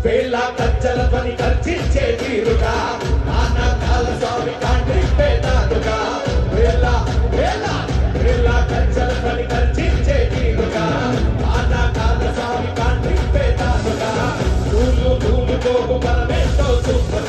వేళ కచ్చల పని ఖర్చించే తీరుగా ఆనాకాల స్వామి కాండ్రి పేదారుగా వేళ వేళ వేళ కచ్చల పని ఖర్చించే తీరుగా ఆనాకాల స్వామి కాండ్రి పేదారుగా నూలు నూలు పోగు బలమేంటో సూపర్